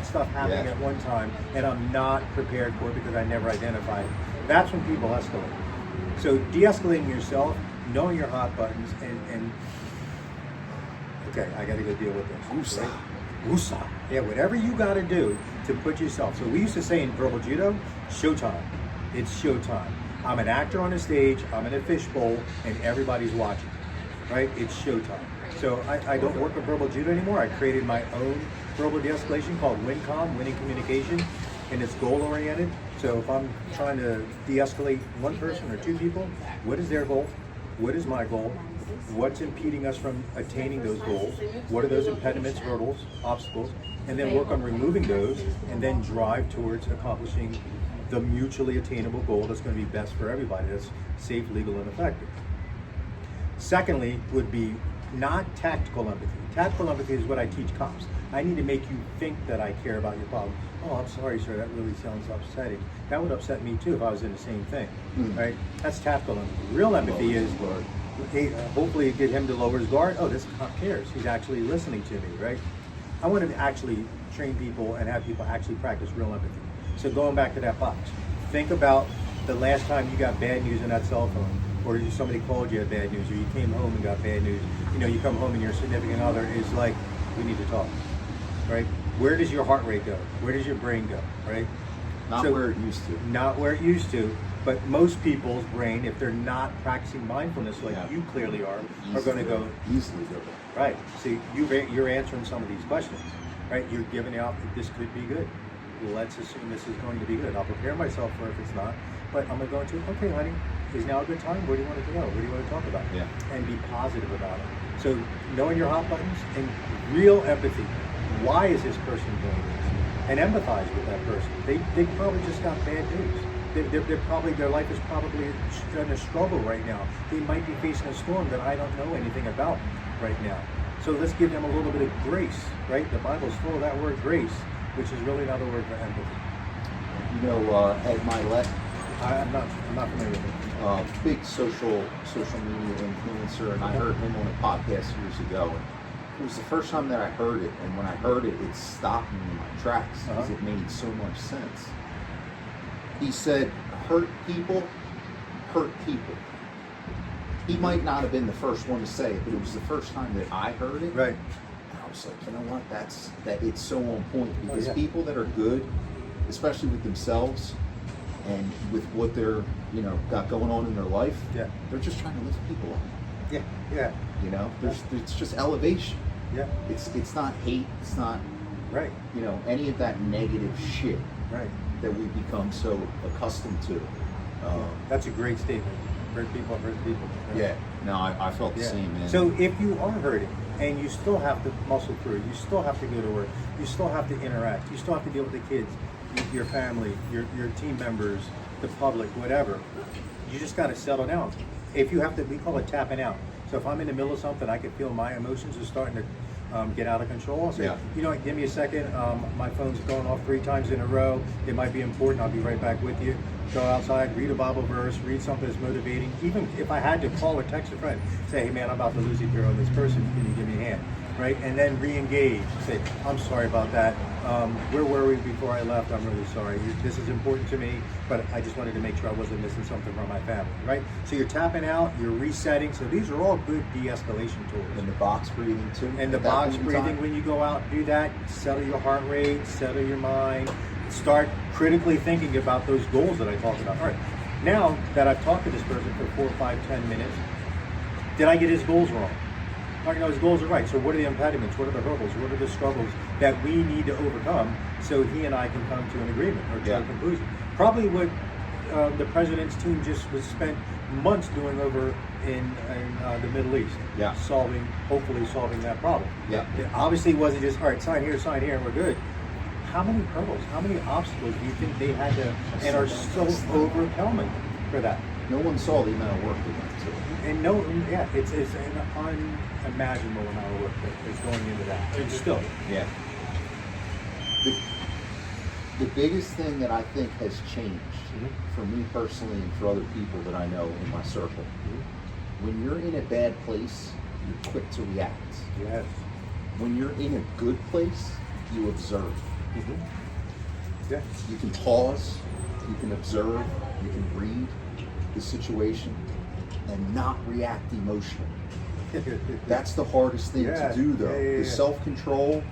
that stuff happening at one time, and I'm not prepared for it because I never identified it. That's when people escalate. So de-escalating yourself, knowing your hot buttons, and okay, I got to go deal with this. Right? Woosah. Yeah, whatever you got to do to put yourself. So we used to say in verbal judo, showtime. It's showtime. I'm an actor on a stage, I'm in a fishbowl, and everybody's watching, right? It's showtime. So I don't work with verbal judo anymore. I created my own verbal de-escalation called WinCom, Winning Communication, and it's goal-oriented. So if I'm trying to de-escalate one person or two people, what is their goal? What is my goal? What's impeding us from attaining those goals? What are those impediments, hurdles, obstacles? And then work on removing those, and then drive towards accomplishing the mutually attainable goal that's going to be best for everybody, that's safe, legal, and effective. Secondly, would be not tactical empathy. Tactical empathy is what I teach cops. I need to make you think that I care about your problem. Oh, I'm sorry, sir, that really sounds upsetting. That would upset me too if I was in the same thing, right? That's tactical empathy. Real empathy is, hey, hopefully get him to lower his guard. Oh, this cop cares. He's actually listening to me, right? I want to actually train people and have people actually practice real empathy. So going back to that box, think about the last time you got bad news on that cell phone, or somebody called you had bad news, or you came home and got bad news. You know, you come home and your significant other is like, we need to talk, right? Where does your heart rate go? Where does your brain go, right? Not where it used to. Not where it used to, but most people's brain, if they're not practicing mindfulness like you clearly are going to go easily go. Right. See, you're answering some of these questions, right? You're giving out that this could be good. Let's assume this is going to be good. I'll prepare myself for if it's not, but I'm going to, okay, honey, is now a good time? Where do you want to go? What do you want to talk about? Yeah. And be positive about it. So knowing your hot buttons and real empathy. Why is this person doing this? And empathize with that person. They probably just got bad news. They're probably, their life is probably in a struggle right now. They might be facing a storm that I don't know anything about right now. So let's give them a little bit of grace, right? The Bible's full of that word grace, which is really another word for empathy. You know, Ed Milet, I'm not familiar with him. Big social media influencer, and I heard him on a podcast years ago. And it was the first time that I heard it, and when I heard it, it stopped me in my tracks because it made so much sense. He said, hurt people hurt people. He might not have been the first one to say it, but it was the first time that I heard it. Right. And I was like, you know what? That it's so on point, because people that are good, especially with themselves and with what they're, you know, got going on in their life, they're just trying to lift people up. Yeah. Yeah. You know, it's just elevation. Yeah. It's not hate. It's not you know, any of that negative shit that we become so accustomed to. That's a great statement. Hurt people, hurt people. Right? Yeah. No, I felt the same, man. So if you are hurting and you still have to muscle through, you still have to go to work, you still have to interact, you still have to deal with the kids, your family, your team members, the public, whatever, you just got to settle down. If you have to, we call it tapping out. So if I'm in the middle of something, I can feel my emotions are starting to get out of control. I'll say, you know what, give me a second. My phone's going off 3 times in a row. It might be important. I'll be right back with you. Go outside, read a Bible verse, read something that's motivating. Even if I had to call or text a friend, say, hey man, I'm about to lose you on this person. Can you give me a hand? Right? And then re-engage. Say, I'm sorry about that. Where were we before I left? I'm really sorry. This is important to me, but I just wanted to make sure I wasn't missing something from my family, right? So you're tapping out, you're resetting. So these are all good de-escalation tools. And the box breathing too. And the box breathing, when you go out and do that, settle your heart rate, settle your mind, start critically thinking about those goals that I talked about. All right, now that I've talked to this person for 4, 5, 10 minutes, did I get his goals wrong? You know, his goals are right. So what are the impediments? What are the hurdles? What are the struggles that we need to overcome so he and I can come to an agreement or to a conclusion? Probably what the president's team just was spent months doing over in the Middle East. Hopefully solving that problem. It obviously wasn't just, all right, sign here, and we're good. How many hurdles, how many obstacles do you think they had to, and are so overwhelming for that? No one saw the amount of work they went to. And it's an unimaginable amount of work that is going into that. It's still. The biggest thing that I think has changed for me personally and for other people that I know in my circle, when you're in a bad place, you're quick to react. Yes. When you're in a good place, you observe. Yeah. You can pause, you can observe, you can read the situation and not react emotionally. That's the hardest thing to do, though. The self-control,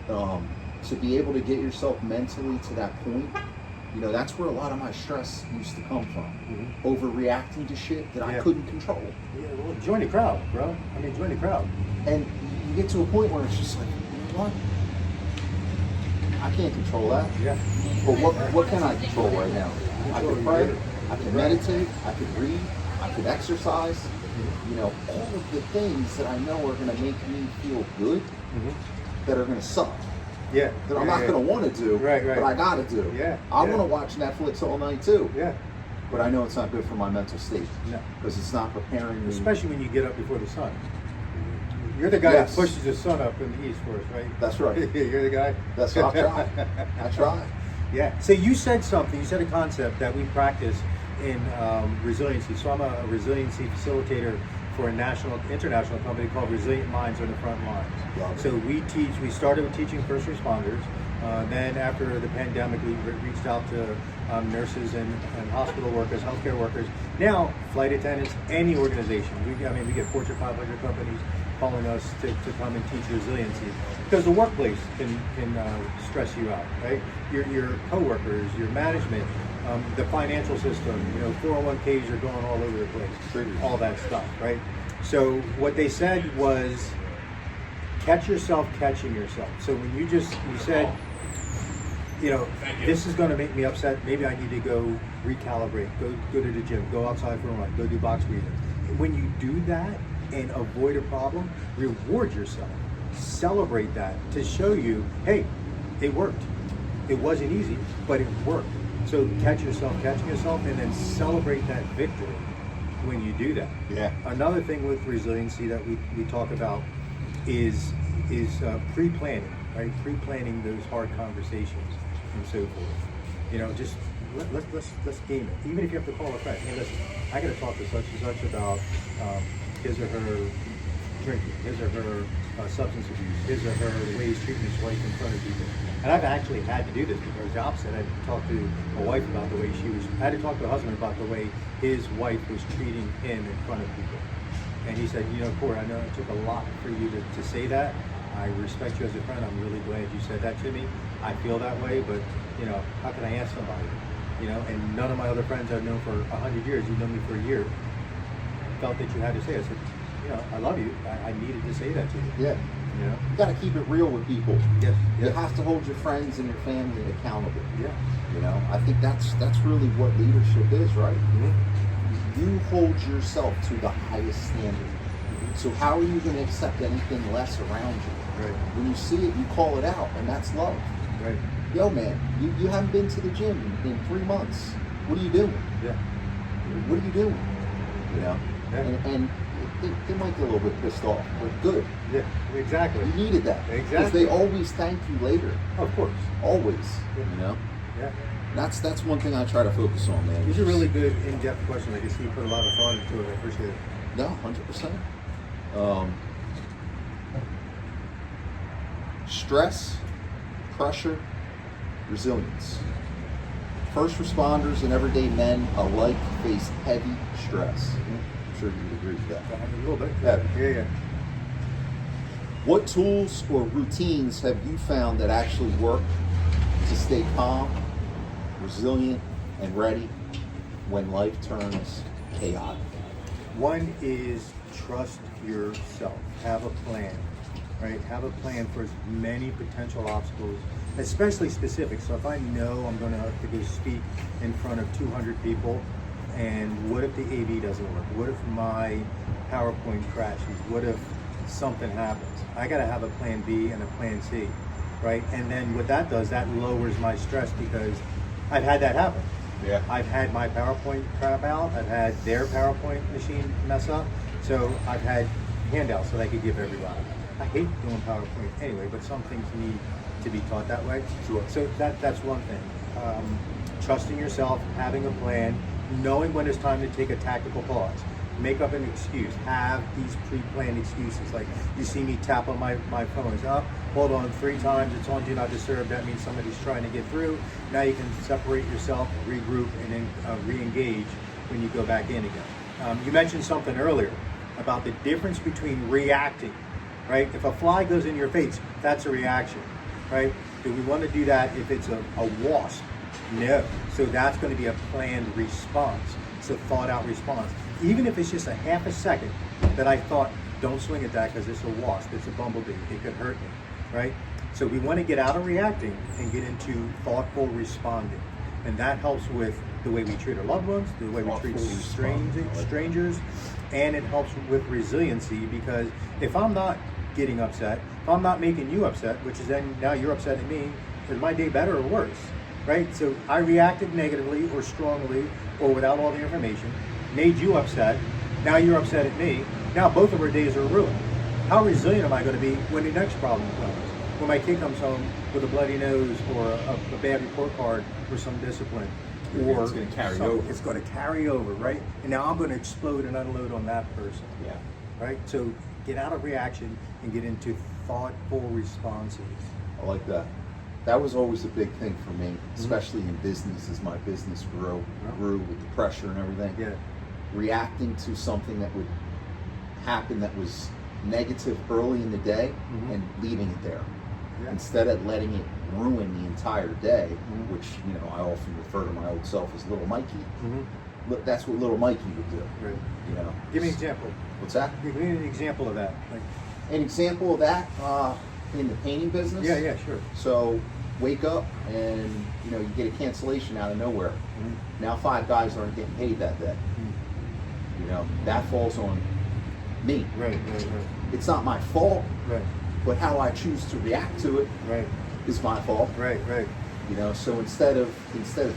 to be able to get yourself mentally to that point, that's where a lot of my stress used to come from. Overreacting to shit that I couldn't control. Yeah, well, join the crowd, bro. I mean, join the crowd. And you get to a point where it's just like, you know what? I can't control that. Yeah. But what can I control right now? I can pray, I can meditate, I can read, I can exercise. All of the things that I know are going to make me feel good, that are going to suck. Yeah. That I'm not going to want to do, right. but I got to do. Yeah. I want to watch Netflix all night too. Yeah. But I know it's not good for my mental state. No. Because it's not preparing me. Especially when you get up before the sun. You're the guy that pushes the sun up in the east for us, right? That's right. You're the guy. That's what I try. I try. Yeah. So you said something. You said a concept that we practice in resiliency. So I'm a resiliency facilitator for a international company called Resilient Minds on the Front Lines. So we started with teaching first responders. Then after the pandemic, we reached out to nurses and hospital workers, healthcare workers. Now, flight attendants, any organization. We get Fortune 500 companies calling us to come and teach resiliency, because the workplace can stress you out, right? Your coworkers, your management, the financial system, 401ks are going all over the place, all that stuff, right? So what they said was, catch yourself catching yourself. So when you said, this is going to make me upset, maybe I need to go recalibrate, go to the gym, go outside for a run, go do box breathing. When you do that and avoid a problem, reward yourself, celebrate that to show you, hey, it worked. It wasn't easy, but it worked. So catch yourself catching yourself, and then celebrate that victory when you do that. Yeah. Another thing with resiliency that we talk about is pre-planning, right? Pre-planning those hard conversations and so forth. Just let's game it. Even if you have to call a friend, hey, listen, I got to talk to such and such about his or her drinking, his or her substance abuse, his or her the way he's treating his wife in front of people. And I've actually had to do this because the opposite. I had to talk to my wife about the way I had to talk to a husband about the way his wife was treating him in front of people. And he said, Corey, I know it took a lot for you to say that. I respect you as a friend. I'm really glad you said that to me. I feel that way, but how can I ask somebody? And none of my other friends I've known for 100 years, you've known me for a year, felt that you had to say it. I said, I love you. I needed to say that to you. Yeah. You got to keep it real with people. Yes. You have to hold your friends and your family accountable. Yeah. I think that's really what leadership is, right? You hold yourself to the highest standard. So how are you going to accept anything less around you? Right. When you see it, you call it out, and that's love. Right. Yo, man, you haven't been to the gym in 3 months. What are you doing? Yeah. What are you doing? Yeah. And they might get a little bit pissed off, but good. Yeah, exactly. You needed that. Exactly. Because they always thank you later. Of course. Always. Yeah. Yeah. That's one thing I try to focus on, man. These are really good, in-depth questions. I can see you put a lot of thought into it. I appreciate it. No, 100%. Stress, pressure, resilience. First responders and everyday men alike face heavy stress. I'm sure you would agree with that. A little bit. Heavy. Yeah. What tools or routines have you found that actually work to stay calm, resilient, and ready when life turns chaotic? One is trust yourself. Have a plan, right? Have a plan for as many potential obstacles, especially specific. So if I know I'm going to have to go speak in front of 200 people, and what if the AV doesn't work? What if my PowerPoint crashes? What if something happens? I got to have a plan B and a plan C, right? And then what that does, that lowers my stress, because I've had that happen. Yeah. I've had my PowerPoint crap out. I've had their PowerPoint machine mess up. So I've had handouts that I could give everybody. I hate doing PowerPoint anyway, but some things need to be taught that way. Sure. So that's one thing. Trusting yourself, having a plan, knowing when it's time to take a tactical pause. Make up an excuse. Have these pre-planned excuses. Like, you see me tap on my phone. It's, hold on 3 times, it's on do not disturb. That means somebody's trying to get through. Now you can separate yourself, regroup, and then re-engage when you go back in again. You mentioned something earlier about the difference between reacting, right? If a fly goes in your face, that's a reaction, right? Do we want to do that if it's a wasp? No. So that's going to be a planned response. It's a thought out response. Even if it's just a half a second that I thought, don't swing at that because it's a wasp, it's a bumblebee, it could hurt me, right? So we want to get out of reacting and get into thoughtful responding. And that helps with the way we treat our loved ones, the way we treat strangers, and it helps with resiliency, because if I'm not getting upset, if I'm not making you upset, which is then now you're upset at me, is my day better or worse, right? So I reacted negatively or strongly or without all the information, made you upset, now you're upset at me, now both of our days are ruined. How resilient am I going to be when the next problem comes? When my kid comes home with a bloody nose or a bad report card or some discipline, or it's going to carry over. It's going to carry over, right? And now I'm going to explode and unload on that person. Yeah. Right? So get out of reaction and get into thoughtful responses. I like that. That was always a big thing for me, especially in business, as my business grew with the pressure and everything. Yeah. Reacting to something that would happen that was negative early in the day and leaving it there. Yeah. Instead of letting it ruin the entire day, which, you know, I often refer to my old self as little Mikey. That's what little Mikey would do. Right. You know. Give me an example. What's that? Give me an example of that. Like, an example of that in the painting business. Yeah, sure. So wake up and you know you get a cancellation out of nowhere. Now 5 guys aren't getting paid that day. You know, that falls on me. Right. It's not my fault. Right. But how I choose to react to it is my fault. Right. You know, so instead of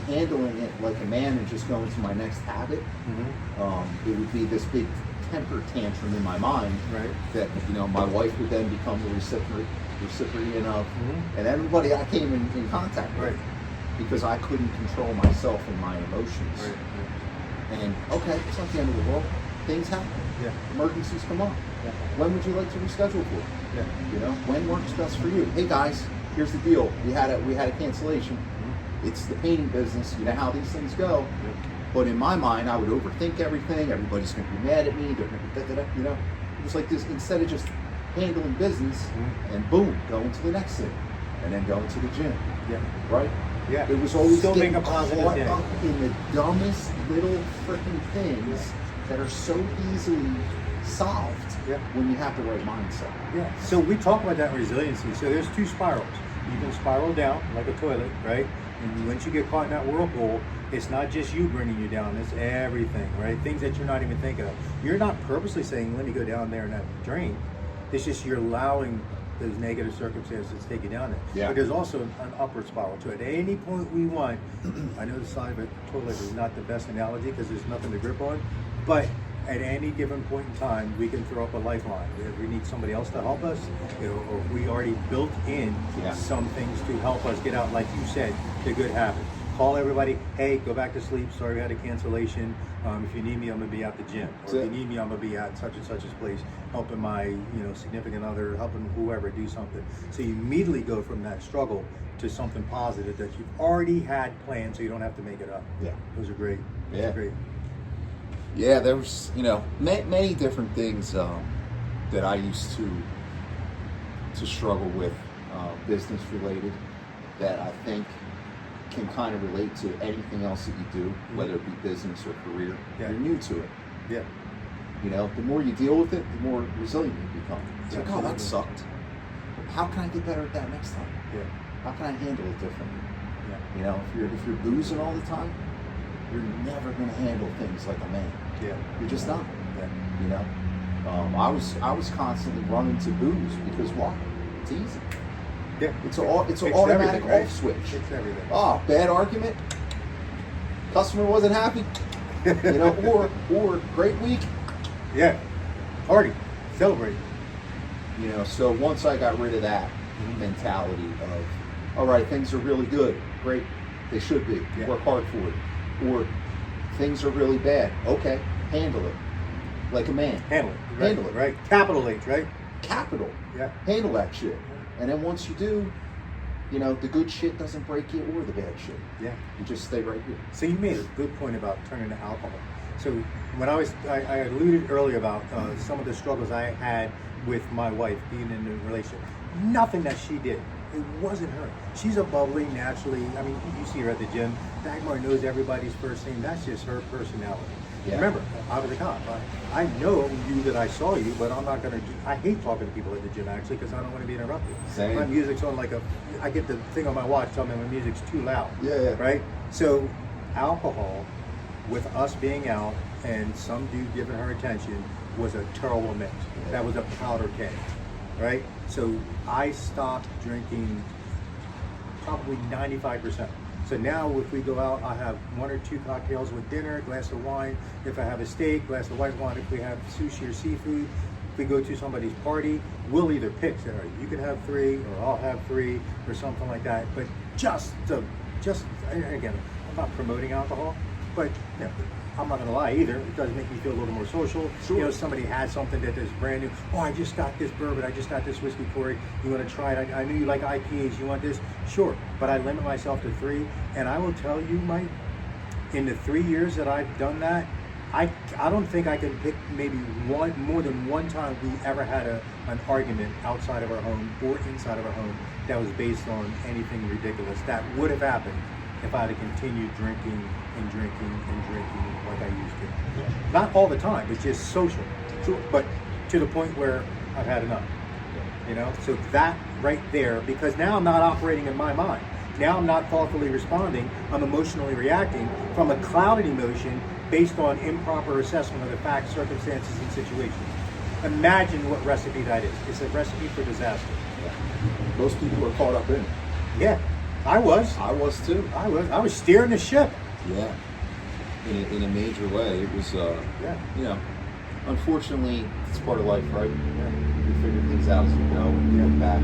handling it like a man and just going to my next habit, it would be this big temper tantrum in my mind that, you know, my wife would then become the recipient of, and everybody I came in contact with, because I couldn't control myself and my emotions. And okay, it's not the end of the world. Things happen. Yeah. Emergencies come up. Yeah. When would you like to reschedule for? Yeah. You know, when works best for you? Hey guys, here's the deal. We had a cancellation. It's the painting business. You know how these things go. But in my mind, I would overthink everything. Everybody's going to be mad at me. They're going to be, you know, it was like this. Instead of just handling business and boom, going to the next thing, and then going to the gym. Yeah. Right. Yeah. It was always still getting make a positive caught day. up in the dumbest little freaking things that are so easily solved when you have the right mindset. Yeah. So we talk about that resiliency. So there's 2 spirals. You can spiral down like a toilet, right? And once you get caught in that whirlpool, it's not just you bringing you down, it's everything, right? Things that you're not even thinking of. You're not purposely saying, let me go down there and have a drink. It's just you're allowing those negative circumstances to take you down there. Yeah. But there's also an upward spiral to it. At any point we want, I know the side of a toilet is not the best analogy because there's nothing to grip on, but at any given point in time, we can throw up a lifeline. If we need somebody else to help us, you know, or if we already built in some things to help us get out, like you said, the good habit. Call everybody, hey, go back to sleep, sorry we had a cancellation. If you need me, I'm gonna be at the gym. Or if you need me, I'm gonna be at such and such a place, helping my significant other, helping whoever do something. So you immediately go from that struggle to something positive that you've already had planned, so you don't have to make it up. Yeah. Those are great. Those are great. Yeah, there was, many different things that I used to struggle with, business related, that I think can kind of relate to anything else that you do, whether it be business or career. You're new to it. Yeah. You know, the more you deal with it, the more resilient you become. It's like, oh, that sucked. How can I get better at that next time? Yeah. How can I handle it differently? Yeah. You know, if you're losing all the time, you're never going to handle things like a man. Yeah. You're just not. Yeah. You know, I was constantly running to booze because why? It's easy. Yeah. It's an automatic right? off switch. It's everything. Oh, bad argument. Customer wasn't happy. You know, or great week. Yeah. Party. Celebrate. You know, so once I got rid of that mentality of, all right, things are really good, great, they should be, work hard for it. Or things are really bad, okay, handle it. Like a man. Handle it. Right. Handle it. Right. Capital H, right? Capital. Yeah. Handle that shit. And then once you do, you know, the good shit doesn't break you or the bad shit. Yeah. You just stay right here. So you made a good point about turning to alcohol. So when I alluded earlier about some of the struggles I had with my wife being in a relationship, nothing that she did. It wasn't her. She's a bubbly, naturally. I mean, you see her at the gym. Dagmar knows everybody's first name. That's just her personality. Yeah. Remember, I was a cop. I know you that I saw you, but I'm not going to. I hate talking to people at the gym actually because I don't want to be interrupted. Same. My music's on I get the thing on my watch telling me my music's too loud. Yeah. Right. So, alcohol, with us being out and some dude giving her attention, was a terrible mix. Yeah. That was a powder keg. Right? So I stopped drinking probably 95%. So now if we go out, I have 1 or 2 cocktails with dinner, a glass of wine. If I have a steak, glass of white wine. If we have sushi or seafood, if we go to somebody's party, we'll either pick, say, you can have 3 or I'll have 3 or something like that. But again, I'm not promoting alcohol, but you know, I'm not going to lie either. It does make me feel a little more social. Sure. You know, somebody had something that is brand new. Oh, I just got this bourbon. I just got this whiskey, Corey. You want to try it? I knew you like IPAs. You want this? Sure. But I limit myself to 3. And I will tell you, Mike, in the 3 years that I've done that, I don't think I can pick maybe more than one time we ever had an argument outside of our home or inside of our home that was based on anything ridiculous. That would have happened if I had continued drinking and drinking and drinking like I used to. Yeah. Not all the time, but just social. Sure. But to the point where I've had enough. Yeah. You know? So that right there, because now I'm not operating in my mind. Now I'm not thoughtfully responding. I'm emotionally reacting from a clouded emotion based on improper assessment of the facts, circumstances, and situations. Imagine what recipe that is. It's a recipe for disaster. Yeah. Most people are caught up in it. Yeah, I was. I was too. I was steering the ship. Yeah. In a major way. It was, you know, unfortunately, it's part of life, right? Yeah. You figure things out as you go and you look back.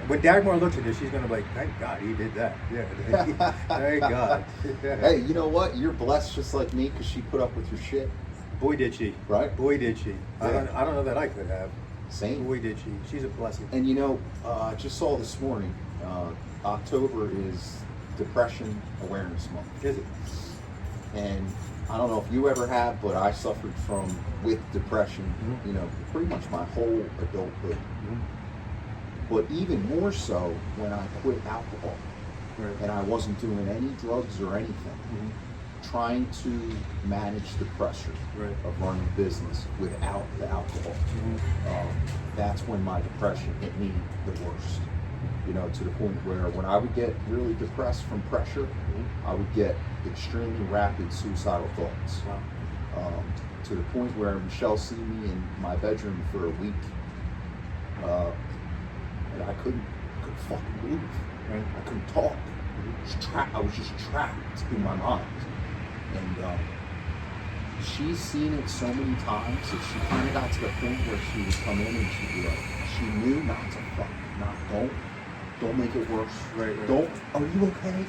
When Dagmar looks at this, she's going to be like, thank God he did that. Yeah, thank God. Hey, you know what? You're blessed just like me because she put up with your shit. Boy, did she. Right? Boy, did she. Yeah. I don't know that I could have. Same. Boy, did she. She's a blessing. And you know, just saw this morning, October is Depression Awareness Month. Is it? And I don't know if you ever have, but I suffered with depression, you know, pretty much my whole adulthood. Mm-hmm. But even more so when I quit alcohol. Right. And I wasn't doing any drugs or anything. Mm-hmm. Trying to manage the pressure Right. of running a business without the alcohol. Mm-hmm. That's when my depression hit me the worst. You know, to the point where when I would get really depressed from pressure, I would get extremely rapid suicidal thoughts. Wow. To the point where Michelle see me in my bedroom for a week, and I couldn't fucking move. Right. I couldn't talk. I was just trapped in my mind. And she's seen it so many times that she kind of got to the point where she would come in and she'd be like, she knew not to don't make it worse. Right. Don't, are you okay?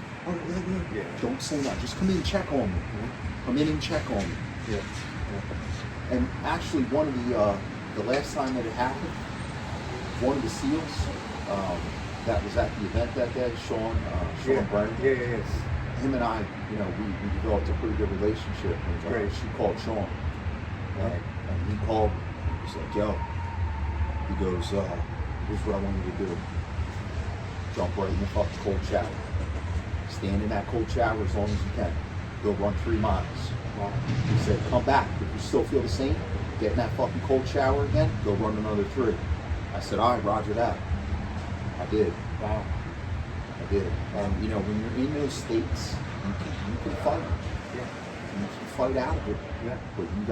Yeah. Don't say that. Just come in and check on me. Mm-hmm. Come in and check on me. Yeah. And actually, one of the last time that it happened, one of the SEALs that was at the event that day, Sean Brown. Yeah. Him and I, you know, we developed a pretty good relationship. And Great. she called Sean, and he called me. He's like, "Yo," he goes, "Here's what I want you to do. Jump right in the fucking cold shower. Stand in that cold shower as long as you can. Go run 3 miles." Wow. He said, "Come back. If you still feel the same, get in that fucking cold shower again, go run another 3. I said, "All right, roger that." I did. Wow. I did. And, you know, when you're in those states, you can fight. Yeah. You can fight out of it. Yeah. But you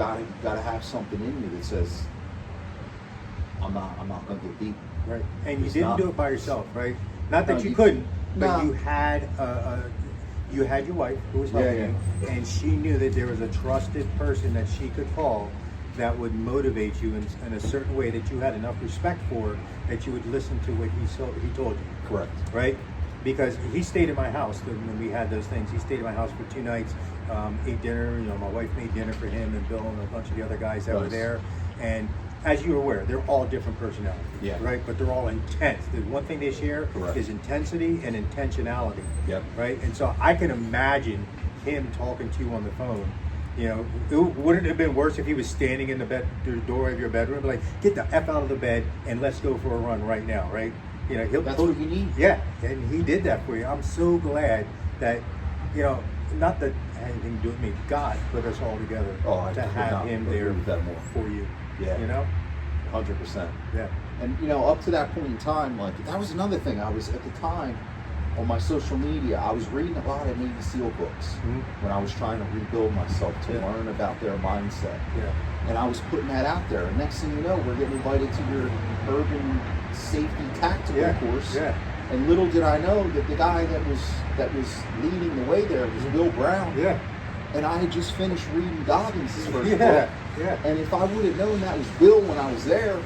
gotta have something in you that says, I'm not gonna get beat. Right. And you It's didn't not. do it by yourself, right? Not that No, you you- couldn't, but No. you had your wife who was helping you, and she knew that there was a trusted person that she could call that would motivate you in a certain way that you had enough respect for that you would listen to what he told you. Correct. Right? Because he stayed at my house when we had those things. He stayed at my house for 2 nights, ate dinner. You know, my wife made dinner for him and Bill and a bunch of the other guys that were Nice. there. And as you're aware, they're all different personalities, Yeah. right? But they're all intense. The one thing they share Correct. is intensity and intentionality, Yep. right? And so I can imagine him talking to you on the phone. You know, wouldn't it have been worse if he was standing in the doorway of your bedroom, like, get the F out of the bed and let's go for a run right now, right? You know, That's what you need. Yeah, and he did that for you. I'm so glad that, you know, not that anything to do with me, God put us all together I to could have not him agree there with that more. for you. Yeah. You know? 100%. Yeah. And you know, up to that point in time, like that was another thing. I was at the time on my social media, I was reading a lot of Navy SEAL books when I was trying to rebuild myself to learn about their mindset. Yeah. And I was putting that out there. And next thing you know, we're getting invited to your urban safety tactical course. Yeah. And little did I know that the guy that was leading the way there was Bill Brown. Yeah. And I had just finished reading Goggins' first book. Yeah. And if I would have known that was Bill when I was there,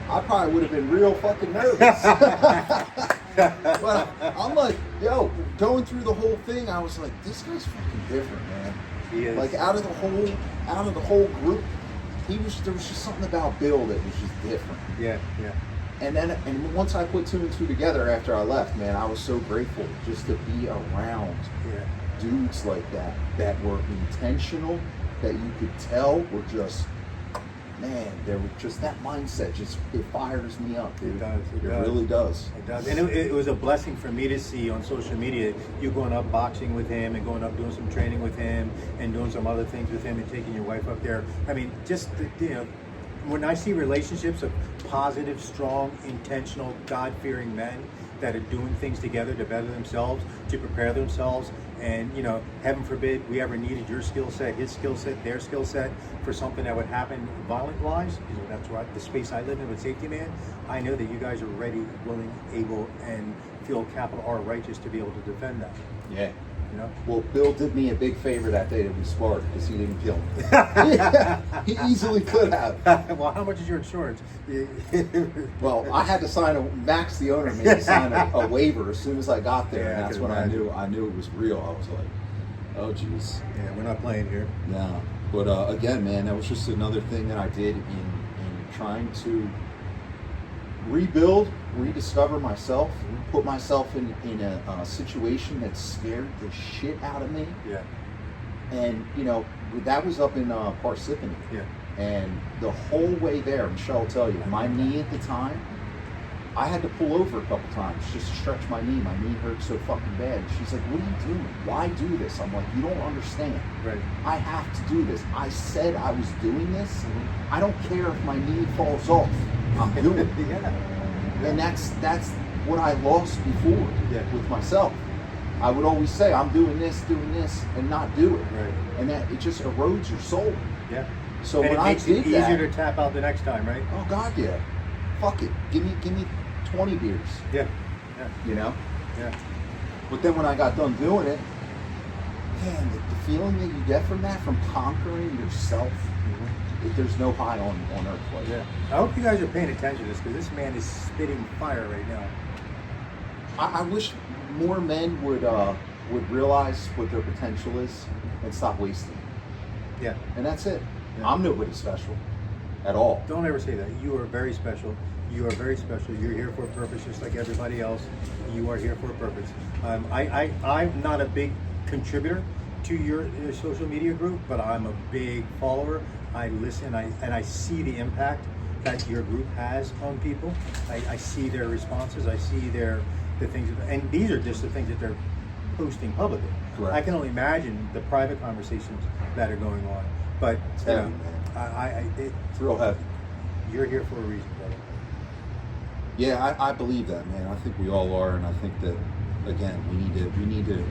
I probably would have been real fucking nervous. Well, I'm like, yo, going through the whole thing, I was like, this guy's fucking different, man. He is. Like out of the whole group, there was just something about Bill that was just different. Yeah. And once I put two and two together after I left, man, I was so grateful just to be around dudes like that were intentional, that you could tell were just, man, they were just, that mindset just, it fires me up, dude. It does. It really does. It does. And it was a blessing for me to see on social media you going up boxing with him and going up doing some training with him and doing some other things with him and taking your wife up there. I mean, just, you know, when I see relationships of positive, strong, intentional, God-fearing men that are doing things together to better themselves, to prepare themselves, and, you know, heaven forbid we ever needed your skill set, his skill set, their skill set for something that would happen violent-wise, you know, that's right, the space I live in with Safetyman, I know that you guys are ready, willing, able, and feel capital R righteous to be able to defend that. Yeah. You know? Well, Bill did me a big favor that day that we sparred because he didn't kill me. He easily could have. Well, how much is your insurance? Well, I had to Max, the owner, made me sign a waiver as soon as I got there, and that's when I knew it was real. I was like, oh, geez. Yeah, we're not playing here. No. But again, man, that was just another thing that I did in trying to rebuild, rediscover myself, put myself in a situation that scared the shit out of me. Yeah. And, you know, that was up in Parsippany. Yeah. And the whole way there, Michelle will tell you, my knee at the time, I had to pull over a couple times just to stretch my knee. My knee hurt so fucking bad. She's like, what are you doing? Why do this? I'm like, you don't understand. Right. I have to do this. I said I was doing this. I don't care if my knee falls off. I'm doing it. Yeah. And that's what I lost before with myself. I would always say, I'm doing this, and not do it. Right. And that it just erodes your soul. Yeah. So and when it I makes did it that, easier to tap out the next time, right? oh God, yeah. Fuck it. Give me 20 beers. Yeah. You know? Yeah. But then when I got done doing it, man, the feeling that you get from that, from conquering yourself, there's no high on earth like that. I hope you guys are paying attention to this, because this man is spitting fire right now. I wish more men would realize what their potential is and stop wasting. Yeah. And that's it. Yeah. I'm nobody special at all. Don't ever say that. You are very special. You are very special. You're here for a purpose, just like everybody else. You are here for a purpose. I'm not a big contributor to your social media group, but I'm a big follower. I listen, and I see the impact that your group has on people. I see their responses. I see the things, and these are just the things that they're posting publicly. Correct. I can only imagine the private conversations that are going on. But you know, Thrill heavy. you're here for a reason, brother. Yeah, I believe that, man. I think we all are, and I think that again, we need to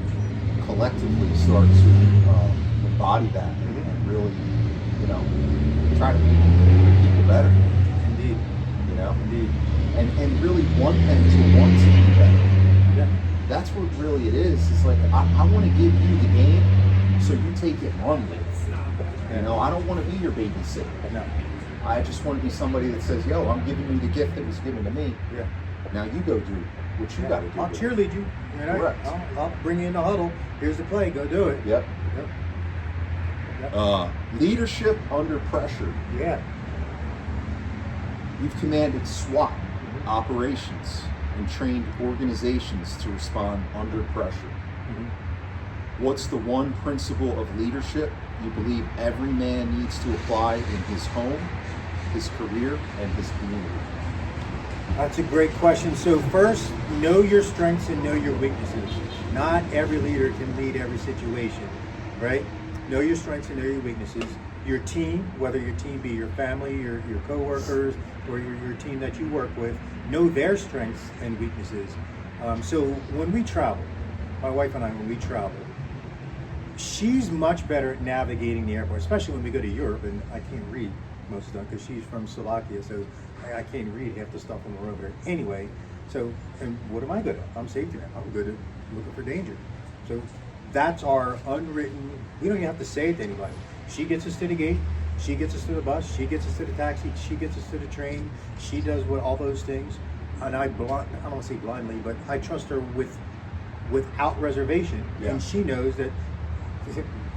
collectively start to embody that and really, you know, try to make people better. Indeed. You know, Indeed. and really want them to want to be better. Yeah. That's what really it is. It's like I want to give you the game, so you take it and run with it. You know, I don't want to be your babysitter. No. I just want to be somebody that says, "Yo, I'm giving you the gift that was given to me. Yeah. Now you go do what you got to do." I'll cheerlead you. You know? Correct. I'll bring you in the huddle. Here's the play. Go do it. Yep. Yep. Leadership under pressure. Yeah. You've commanded SWAT operations and trained organizations to respond under pressure. What's the one principle of leadership you believe every man needs to apply in his home, his career, and his community? That's a great question. So first, know your strengths and know your weaknesses. Not every leader can lead every situation, right? Know your strengths and know your weaknesses. Your team, whether your team be your family, your coworkers, or your team that you work with, know their strengths and weaknesses. So when we travel, my wife and I, when we travel, she's much better at navigating the airport, especially when we go to Europe, and I can't read most of them because she's from Slovakia, so I can't read half the stuff when we're over there. Anyway, so, and what am I good at? I'm Safetyman. I'm good at looking for danger. So that's our unwritten, we don't even have to say it to anybody. She gets us to the gate, she gets us to the bus, she gets us to the taxi, she gets us to the train, she does all those things. And I don't want to say blindly, but I trust her without reservation. Yeah. And she knows that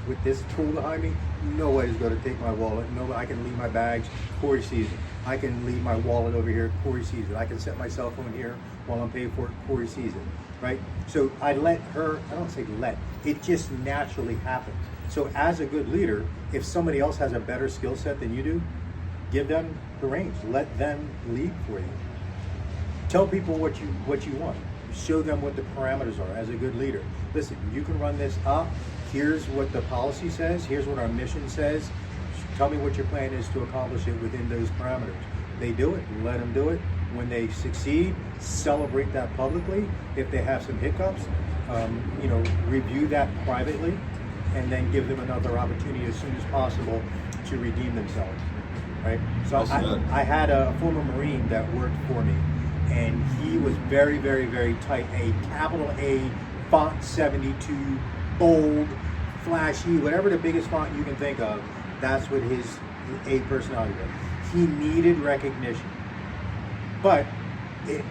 with this tool behind me, nobody's going to take my wallet. I can leave my bags, Corey sees it. I can leave my wallet over here, Corey sees it. I can set my cell phone here while I'm paying for it, Corey sees it, right? So I let her, I don't say let, it just naturally happens. So as a good leader, if somebody else has a better skill set than you do, give them the reins. Let them lead for you. Tell people what you want. Show them what the parameters are as a good leader. Listen, you can run this up. Here's what the policy says. Here's what our mission says. Tell me what your plan is to accomplish it within those parameters. They do it, let them do it. When they succeed, celebrate that publicly. If they have some hiccups, review that privately, and then give them another opportunity as soon as possible to redeem themselves, right? So I had a former Marine that worked for me, and he was very, very, very tight. A capital A, font 72, bold, flashy, whatever the biggest font you can think of, that's what his A personality was. He needed recognition. But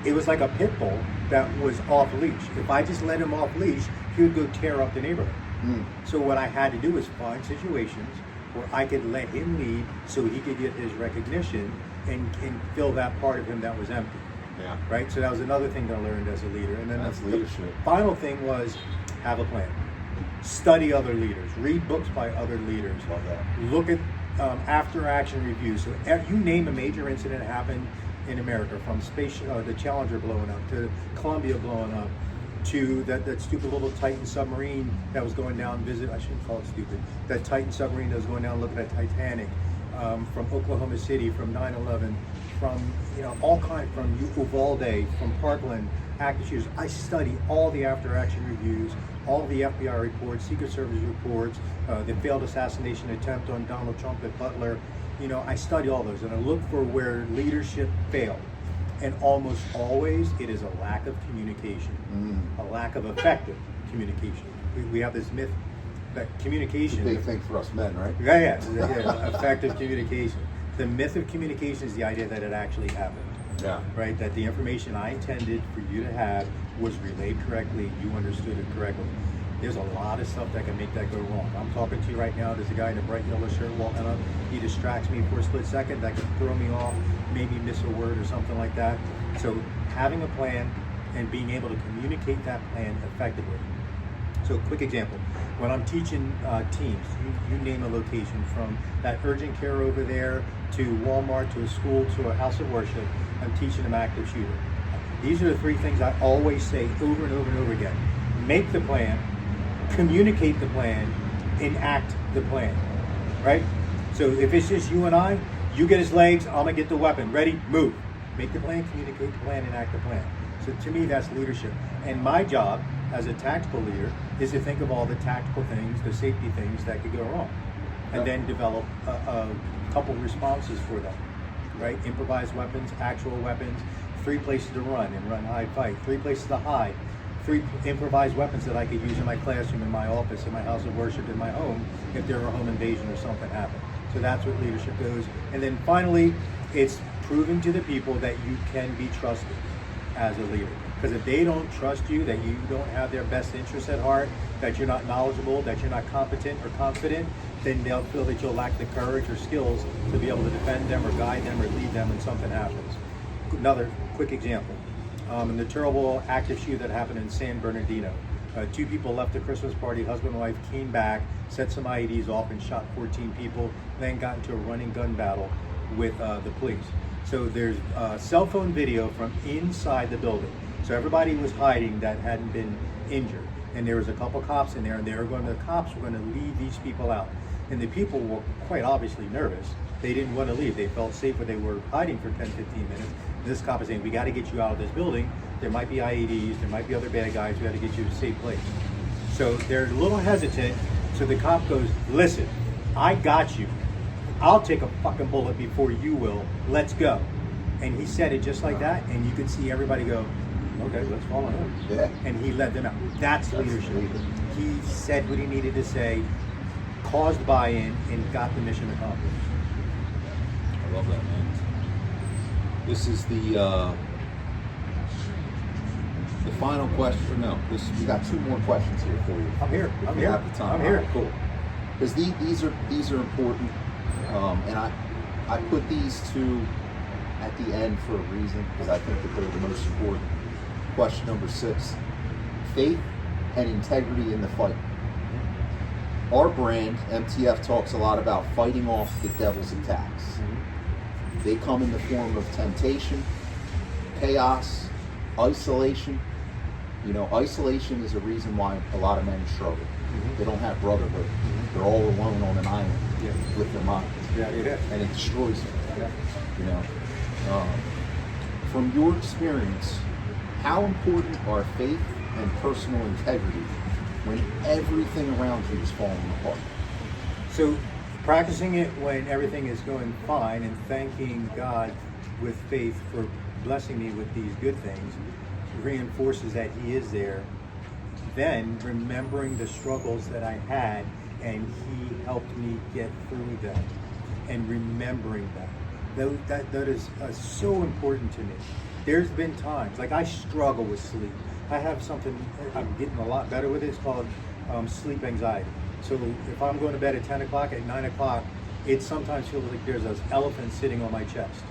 it was like a pit bull that was off leash. If I just let him off leash, he would go tear up the neighborhood. So what I had to do was find situations where I could let him lead so he could get his recognition and fill that part of him that was empty. Yeah. Right? So that was another thing that I learned as a leader. And then that's leadership. The final thing was have a plan. Study other leaders. Read books by other leaders. Love that. Look at after action reviews. So you name a major incident that happened in America, from the Challenger blowing up to Columbia blowing up, to that stupid little Titan submarine that was going down I shouldn't call it stupid, that Titan submarine that was going down looking at Titanic, from Oklahoma City, from 9/11, from all kinds, from Uvalde, from Parkland, active shooters. I study all the after action reviews, all the FBI reports, Secret Service reports, the failed assassination attempt on Donald Trump at Butler. I study all those, and I look for where leadership failed. And almost always, it is a lack of communication, a lack of effective communication. We have this myth that communication... It's a big thing for us men, right? Yeah, effective communication. The myth of communication is the idea that it actually happened. Yeah. Right? That the information I intended for you to have was relayed correctly, you understood it correctly. There's a lot of stuff that can make that go wrong. I'm talking to you right now, there's a guy in a bright yellow shirt walking up. He distracts me for a split second, that can throw me off, maybe miss a word or something like that. So having a plan and being able to communicate that plan effectively. So quick example, when I'm teaching teams, you name a location, from that urgent care over there to Walmart to a school to a house of worship, I'm teaching them active shooter. These are the three things I always say over and over and over again. Make the plan, communicate the plan, enact the plan, right? So if it's just you and I, you get his legs, I'm gonna get the weapon, ready, move. Make the plan, communicate the plan, enact the plan. So to me, that's leadership. And my job as a tactical leader is to think of all the tactical things, the safety things that could go wrong, and then develop a couple responses for them, right? Improvised weapons, actual weapons, 3 places to run and run, hide, fight, 3 places to hide, 3 improvised weapons that I could use in my classroom, in my office, in my house of worship, in my home, if there were a home invasion or something happened. So that's what leadership goes. And then finally, it's proving to the people that you can be trusted as a leader. Because if they don't trust you, that you don't have their best interests at heart, that you're not knowledgeable, that you're not competent or confident, then they'll feel that you'll lack the courage or skills to be able to defend them or guide them or lead them when something happens. Another quick example, in the terrible active shooter that happened in San Bernardino. 2 people left the Christmas party, husband and wife came back, set some IEDs off and shot 14 people, then got into a running gun battle with the police. So there's cell phone video from inside the building. So everybody was hiding that hadn't been injured. And there was a couple cops in there, and the cops were going to lead these people out. And the people were quite obviously nervous. They didn't want to leave. They felt safe where they were hiding for 10, 15 minutes. And this cop is saying, we got to get you out of this building. There might be IEDs, there might be other bad guys. We got to get you to a safe place. So they're a little hesitant. So the cop goes, listen, I got you. I'll take a fucking bullet before you will. Let's go. And he said it just like that. And you could see everybody go, okay, let's follow him. Yeah. And he led them out. That's leadership. He said what he needed to say, caused buy-in, and got the mission accomplished. I love that, man. This is the final question. No, we got 2 more questions here for you. I'm here. If I'm you here. have the time. I'm here. All right, cool. Because these are important, and I put these 2 at the end for a reason, because I think that they're the most important. Question number 6: faith and integrity in the fight. Our brand, MTF, talks a lot about fighting off the devil's attacks. Mm-hmm. They come in the form of temptation, chaos, isolation. You know, isolation is a reason why a lot of men struggle. Mm-hmm. They don't have brotherhood. Mm-hmm. They're all alone on an island Yeah. with their minds. Yeah, it is. And it destroys them. Yeah. You know, from your experience, how important are faith and personal integrity when everything around you is falling apart? So practicing it when everything is going fine and thanking God with faith for blessing me with these good things reinforces that He is there. Then remembering the struggles that I had and He helped me get through them, and remembering that. That is so important to me. There's been times, like I struggle with sleep. I have something, I'm getting a lot better with it, it's called sleep anxiety. So if I'm going to bed at 10 o'clock, at 9 o'clock, it sometimes feels like there's an elephant sitting on my chest,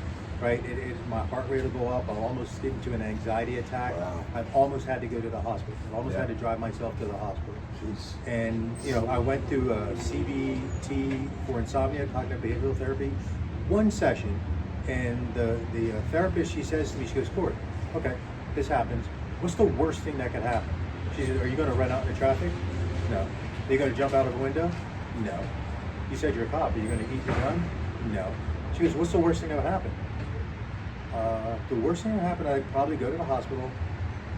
right? My heart rate will go up, I'll almost get into an anxiety attack. Wow. I've almost had to go to the hospital. I've almost had to drive myself to the hospital. Jeez. And I went through a CBT for insomnia, cognitive behavioral therapy, 1 session, and the therapist, she says to me, she goes, Corey, okay, this happens. What's the worst thing that could happen? She says, are you going to run out in the traffic? No. Are you going to jump out of a window? No. You said you're a cop. Are you going to eat your gun? No. She goes, what's the worst thing that would happen? The worst thing that would happen, I'd probably go to the hospital,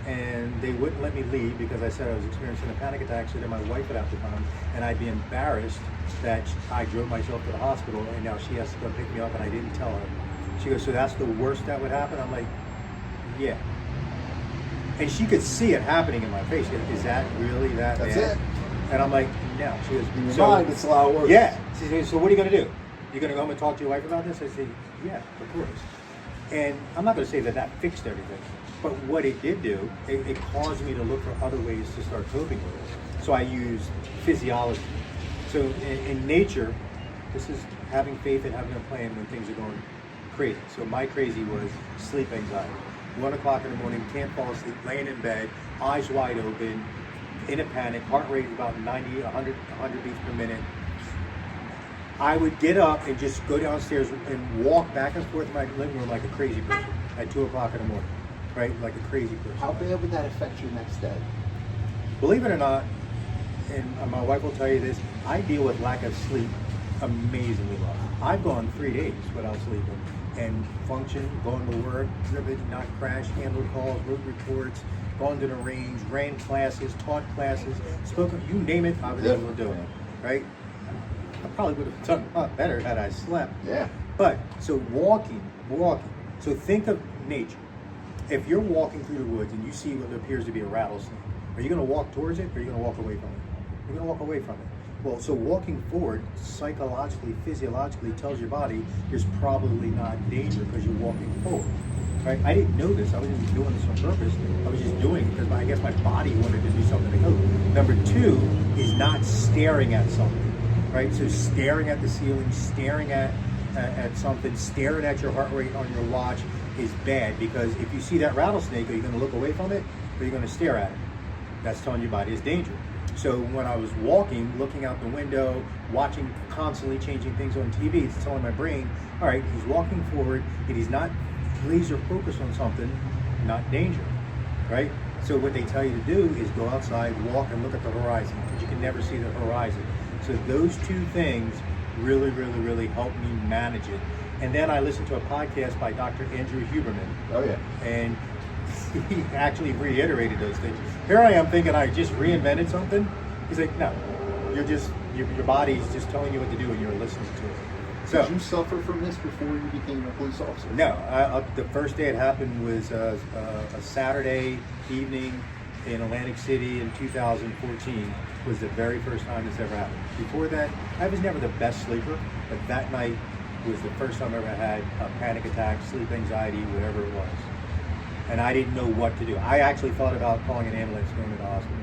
and they wouldn't let me leave because I said I was experiencing a panic attack, so then my wife would have to come, and I'd be embarrassed that I drove myself to the hospital, and now she has to go pick me up, and I didn't tell her. She goes, so that's the worst that would happen? I'm like, yeah. And she could see it happening in my face. She goes, is that really that That's bad? it. And I'm like, no. She goes, In your so, mind, it's a lot worse. yeah. She says, so what are you going to do? You're going to go home and talk to your wife about this? I say, yeah, of course. And I'm not going to say that fixed everything. But what it did do, it caused me to look for other ways to start coping with it. So I used physiology. So in nature, this is having faith and having a plan when things are going crazy. So my crazy was sleep anxiety. 1 o'clock in the morning, can't fall asleep, laying in bed, eyes wide open, in a panic, heart rate about 90, 100 beats per minute. I would get up and just go downstairs and walk back and forth in my living room like a crazy person at 2 o'clock in the morning, right? Like a crazy person. How bad would that affect your next day? Believe it or not, and my wife will tell you this, I deal with lack of sleep amazingly well. I've gone 3 days without sleeping and functioned, gone to work, driven, not crashed, handled calls, wrote reports, gone to the range, ran classes, taught classes, spoken, you name it, I was able to do it, right? I probably would have done a lot better had I slept. Yeah. But, so walking. So think of nature. If you're walking through the woods and you see what appears to be a rattlesnake, are you going to walk towards it or are you going to walk away from it? You're going to walk away from it. Well, so walking forward psychologically, physiologically tells your body there's probably not danger because you're walking forward. right? I didn't know this. I wasn't doing this on purpose. I was just doing it because I guess my body wanted to do something to cope. Number two is not staring at something, right? So staring at the ceiling, staring at something, staring at your heart rate on your watch is bad, because if you see that rattlesnake, are you going to look away from it or are you going to stare at it? That's telling your body it's danger. So when I was walking, looking out the window, watching, constantly changing things on TV, it's telling my brain, all right, he's walking forward, and he's not laser focused on something, not danger, right? So what they tell you to do is go outside, walk, and look at the horizon, because you can never see the horizon. So those two things really, really, really help me manage it. And then I listened to a podcast by Dr. Andrew Huberman. Oh yeah. And he actually reiterated those things. Here I am thinking I just reinvented something. He's like, no, you're just, your body's just telling you what to do and you're listening to it. So, did you suffer from this before you became a police officer? No, the first day it happened was a Saturday evening in Atlantic City in 2014 was the very first time this ever happened. Before that, I was never the best sleeper, but that night was the first time I ever had a panic attack, sleep anxiety, whatever it was. And I didn't know what to do. I actually thought about calling an ambulance, going to the hospital.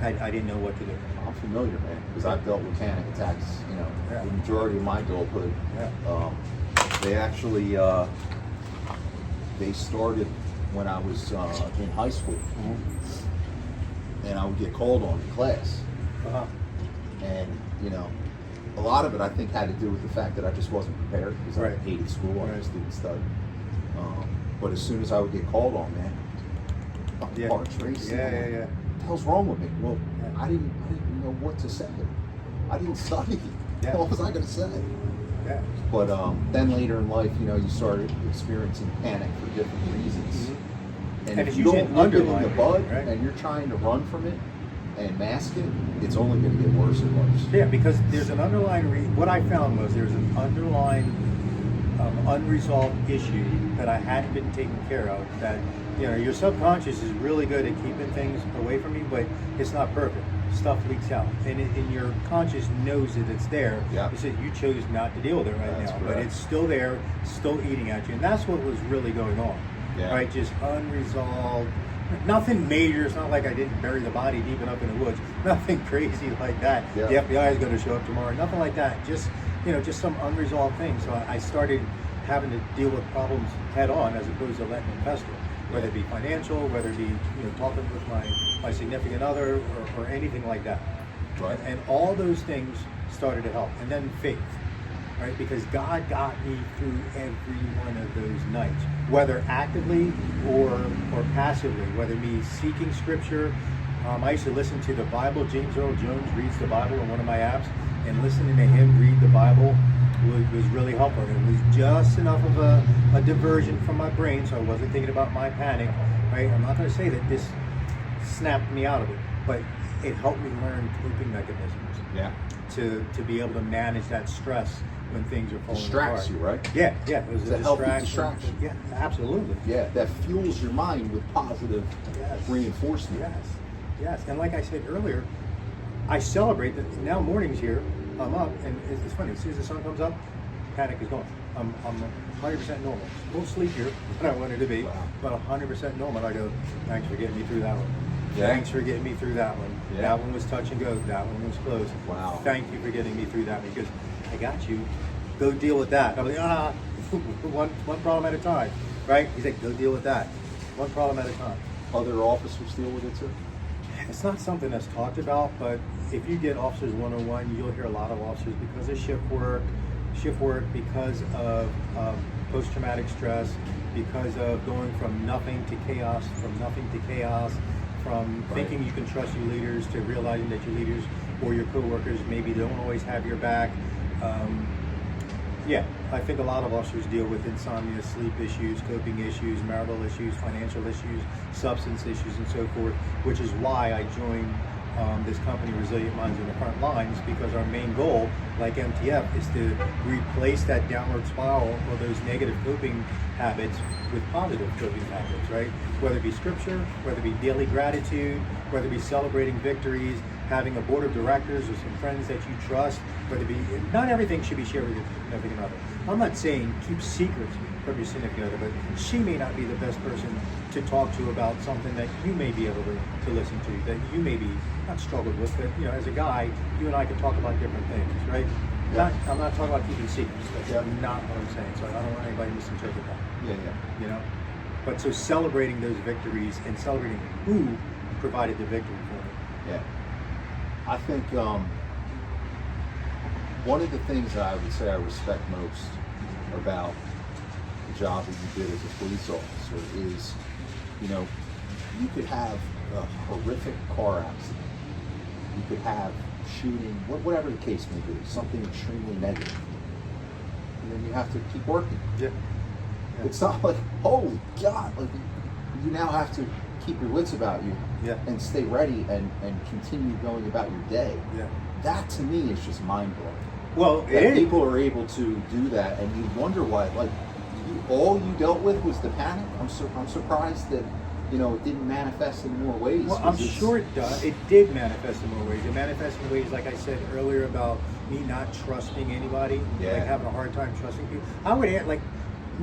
I didn't know what to do. I'm familiar, man, because I've dealt with panic attacks, you know, Yeah. the majority of my adulthood. Yeah. They actually, they started when I was in high school, and I would get called on in class. Uh-huh. And, you know, a lot of it I think had to do with the fact that I just wasn't prepared, because I Right. hated school, Right. I just didn't study. But as soon as I would get called on, man, Yeah. heart's racing. Yeah. What the hell's wrong with me? Well, Yeah. I didn't know what to say. I didn't study. Yeah. What was I going to say? Yeah. But then later in life, you know, you started experiencing panic for different reasons. And if it's you usually don't nip it in the underlying, bud, right? and you're trying to run from it and mask it, it's only going to get worse and worse. Yeah, because there's an underlying what I found was there's an underlying unresolved issue that I hadn't been taken care of. That, you know, your subconscious is really good at keeping things away from you, but it's not perfect. Stuff leaks out, and your conscious knows that it's there. Yeah. It's that you chose not to deal with it right That's now, but correct. it's still there, still eating at you, and that's what was really going on. Yeah. Right, just unresolved. Nothing major. It's not like I didn't bury the body deep enough in the woods. Nothing crazy like that. Yeah. The FBI is going to show up tomorrow. Nothing like that. Just, you know, just some unresolved things. So I started having to deal with problems head on, as opposed to letting them fester. Whether it be financial, whether it be, you know, talking with my significant other, or anything like that. Right. And all those things started to help. And then faith. Right, because God got me through every one of those nights, whether actively or passively, whether me seeking scripture. I used to listen to the Bible. James Earl Jones reads the Bible on one of my apps, and listening to him read the Bible was really helpful. It was just enough of a diversion from my brain, so I wasn't thinking about my panic. Right, I'm not going to say that this snapped me out of it, but it helped me learn coping mechanisms. Yeah. To be able to manage that stress when things are falling Distracts apart. you, right? Yeah, it was It's a healthy distraction. Yeah, absolutely. Yeah, that fuels your mind with positive Yes. reinforcement. Yes. And like I said earlier, I celebrate that now. Mornings here, I'm up, and it's funny. As soon as the sun comes up, panic is gone. I'm 100% normal. A little sleepier than I wanted to be, Wow. but 100% normal. I go, thanks for getting me through that one. Yeah. Thanks for getting me through that one. Yeah. That one was touch and go. That one was close. Wow. Thank you for getting me through that, because I got you. Go deal with that. I'm like, one problem at a time, right? He's like, go deal with that. One problem at a time. Other officers deal with it too? It's not something that's talked about, but if you get Officers 101, you'll hear a lot of officers, because of shift work, because of post-traumatic stress, because of going from nothing to chaos, from thinking you can trust your leaders to realizing that your leaders or your coworkers maybe don't always have your back. Yeah, I think a lot of officers deal with insomnia, sleep issues, coping issues, marital issues, financial issues, substance issues, and so forth, which is why I joined this company, Resilient Minds in the Front Lines, because our main goal, like MTF, is to replace that downward spiral or those negative coping habits with positive coping habits, right? Whether it be scripture, whether it be daily gratitude, whether it be celebrating victories, having a board of directors or some friends that you trust, whether it be, not everything should be shared with your significant other. I'm not saying keep secrets from your significant other, but she may not be the best person to talk to about something that you may be able to listen to, that you may be not struggled with, but as a guy, you and I can talk about different things, right? Yeah. I'm not talking about keeping secrets. That's Yeah. not what I'm saying. So I don't want anybody to misinterpret that. Yeah. But so celebrating those victories and celebrating who provided the victory for me. Yeah. I think one of the things that I would say I respect most about the job that you did as a police officer is, you could have a horrific car accident. You could have shooting, whatever the case may be, something extremely negative. And then you have to keep working. Yeah. It's not like, holy God, like you now have to keep your wits about you and stay ready and continue going about your day. Yeah. That to me is just mind blowing. Well, That people are able to do that, and you wonder why. Like, all you dealt with was the panic. I'm surprised that it didn't manifest in more ways. Well, I'm sure it does. It did manifest in more ways. It manifested in ways, like I said earlier, about me not trusting anybody, like having a hard time trusting people. I would like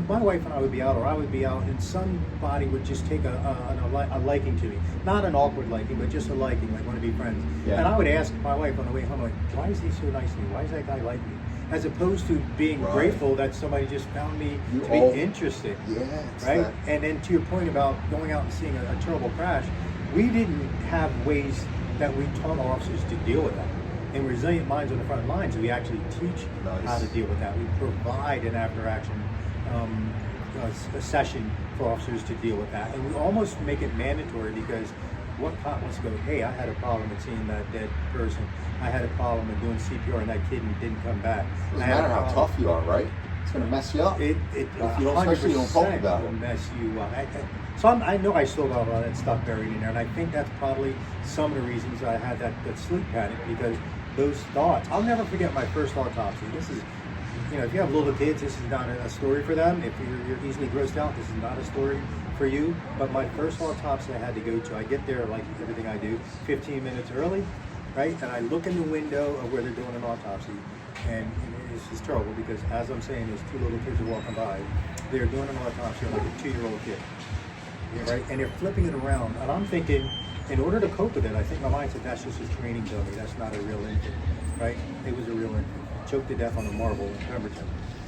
my wife and I would be out, or I would be out, and somebody would just take a liking to me. Not an awkward liking, but just a liking, like want to be friends. Yeah. And I would ask my wife on the way home, like, why is he so nice to me? Why does that guy like me? As opposed to being grateful that somebody just found me to be interesting. Yeah. Right? That. And then to your point about going out and seeing a terrible crash, we didn't have ways that we taught officers to deal with that. In Resilient Minds on the Front Lines, we actually teach how to deal with that. We provide an after-action a session for officers to deal with that. And we almost make it mandatory, because what cop wants to go, hey, I had a problem with seeing that dead person. I had a problem with doing CPR and that kid didn't come back. Doesn't matter how tough you are, right? It's going to mess you up. If you don't, especially don't talk about it. Will mess you up. So I know I still got all that stuff buried in there, and I think that's probably some of the reasons I had that sleep panic, because those thoughts. I'll never forget my first autopsy. This is, if you have little kids, this is not a story for them. If you're easily grossed out, this is not a story for you. But my first autopsy I had to go to, I get there like everything I do, 15 minutes early, right? And I look in the window of where they're doing an autopsy, and it's just terrible, because as I'm saying, there's two little kids are walking by. They're doing an autopsy on like a 2-year-old kid, right? And they're flipping it around, and I'm thinking, in order to cope with it, I think my mind said that's just a training dummy. That's not a real infant, right? It was a real infant, choked to death on a marble in Pemberton,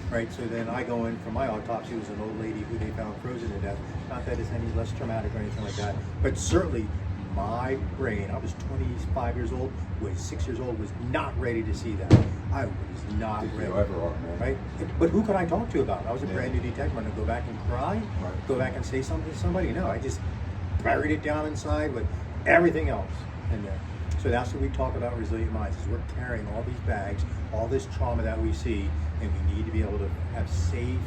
right? So then I go in for my autopsy. It was an old lady who they found frozen to death. Not that it's any less traumatic or anything like that, but certainly my brain, I was 25 years old, was 6 years old, was not ready to see that. I was not ready. You ever are, man. Right? But who could I talk to about it? I was a brand new detective. I'm going to go back and cry, go back and say something to somebody? No, I just buried it down inside with everything else in there. So that's what we talk about Resilient Minds, is we're carrying all these bags, all this trauma that we see, and we need to be able to have safe,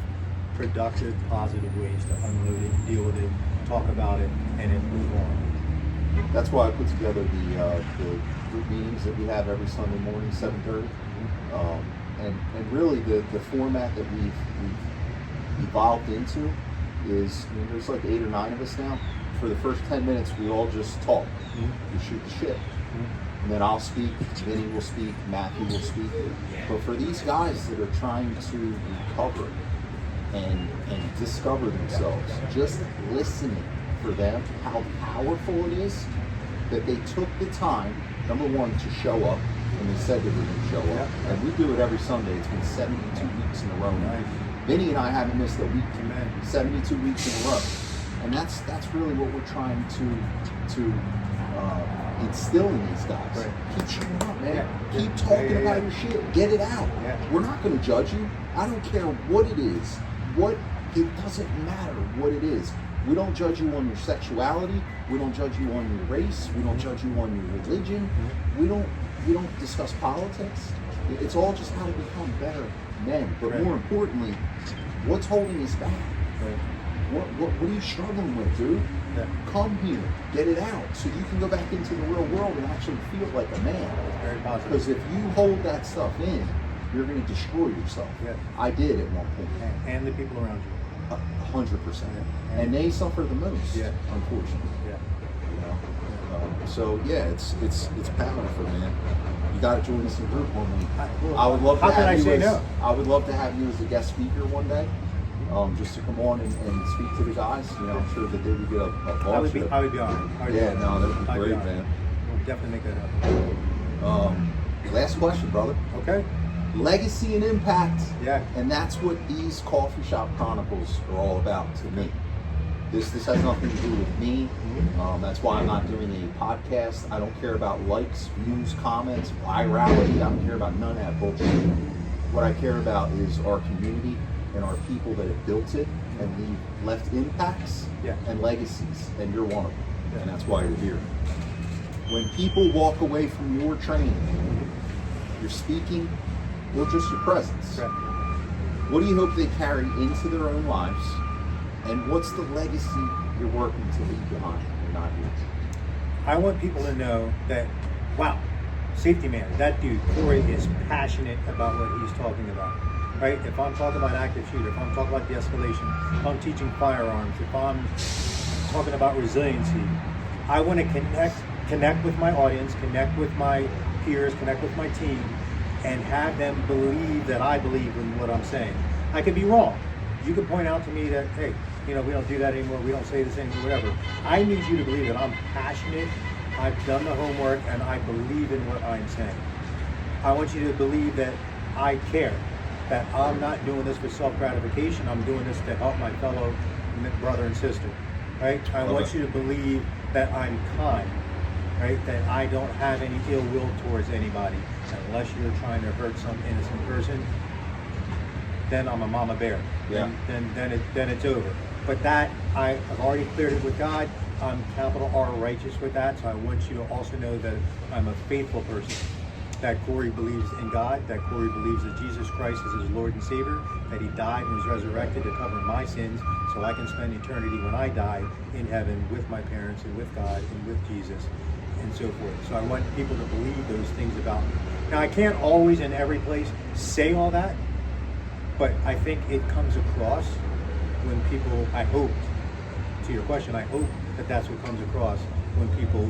productive, positive ways to unload it, deal with it, talk about it, and then move on. That's why I put together the group meetings that we have every Sunday morning, 7:30. And really the format that we've evolved into is, there's like 8 or 9 of us now. For the first 10 minutes, we all just talk. We shoot the shit. And then I'll speak, Vinny will speak, Matthew will speak. But for these guys that are trying to recover and discover themselves, just listening for them, how powerful it is that they took the time, number one, to show up, and they said they were going to show up. And we do it every Sunday. It's been 72 weeks in a row now. Vinny and I haven't missed a week. 72 weeks in a row. And that's really what we're trying to instill in these guys. Right. Keep showing up, man. Keep talking about your shit. Get it out. We're not going to judge you. I don't care what it is. It doesn't matter what it is. We don't judge you on your sexuality. We don't judge you on your race. We don't judge you on your religion. We don't discuss politics. It's all just how to become better men. But more importantly, what's holding us back? What are you struggling with, dude? Come here, get it out, so you can go back into the real world and actually feel like a man. Very positive. Because if you hold that stuff in, you're going to destroy yourself. I did at one point. And the people around you. 100%. And they suffer the most, unfortunately. So yeah, it's powerful, man. You got to join us in group one week. Well, I would love to how can have I you say as, no? I would love to have you as a guest speaker one day, just to come on and speak to the guys. You know, I'm sure that they would get a I would be show. honored. Yeah, no, that would be I'd be great, honored. man. We'll definitely make that happen. Last question, brother. Okay. Legacy and impact. Yeah. And that's what these coffee shop chronicles are all about to me. This has nothing to do with me. That's why I'm not doing a podcast. I don't care about likes, views, comments, virality. I don't care about none of that bullshit. What I care about is our community and our people that have built it and left impacts and legacies. And you're one of them. And that's why you're here. When people walk away from your training, your speaking, or just your presence, what do you hope they carry into their own lives? And what's the legacy you're working to leave behind? You're not here. I want people to know that, wow, Safetyman, that dude, Corey, is passionate about what he's talking about. Right? If I'm talking about active shooter, if I'm talking about de-escalation, if I'm teaching firearms, if I'm talking about resiliency, I want to connect with my audience, connect with my peers, connect with my team, and have them believe that I believe in what I'm saying. I could be wrong. You could point out to me that, hey, we don't do that anymore, we don't say this anymore, whatever. I need you to believe that I'm passionate, I've done the homework, and I believe in what I'm saying. I want you to believe that I care, that I'm not doing this for self-gratification, I'm doing this to help my fellow brother and sister, right? I want you to believe that I'm kind, right? That I don't have any ill will towards anybody, unless you're trying to hurt some innocent person. Then I'm a mama bear. Yeah. Then it's over. But that I've already cleared it with God. I'm capital R righteous with that. So I want you to also know that I'm a faithful person. That Corey believes in God. That Corey believes that Jesus Christ is his Lord and Savior. That he died and was resurrected to cover my sins, so I can spend eternity when I die in heaven with my parents and with God and with Jesus and so forth. So I want people to believe those things about me. Now I can't always in every place say all that. But I think it comes across when people, I hope, to your question, I hope that that's what comes across when people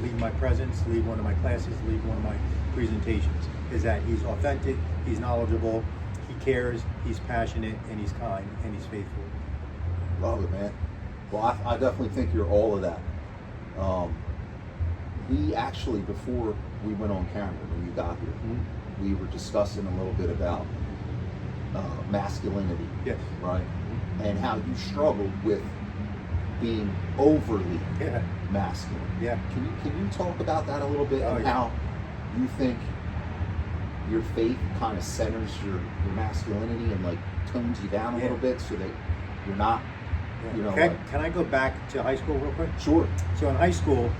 leave my presence, leave one of my classes, leave one of my presentations, is that he's authentic, he's knowledgeable, he cares, he's passionate, and he's kind, and he's faithful. Love it, man. Well, I definitely think you're all of that. We actually, before we went on camera, when you got here, we were discussing a little bit about masculinity, right? And how you struggled with being overly masculine. Yeah. Can you talk about that a little bit, and how you think your faith kind of centers your masculinity and like tones you down a little bit so that you're not, Can I go back to high school real quick? Sure. So in high school,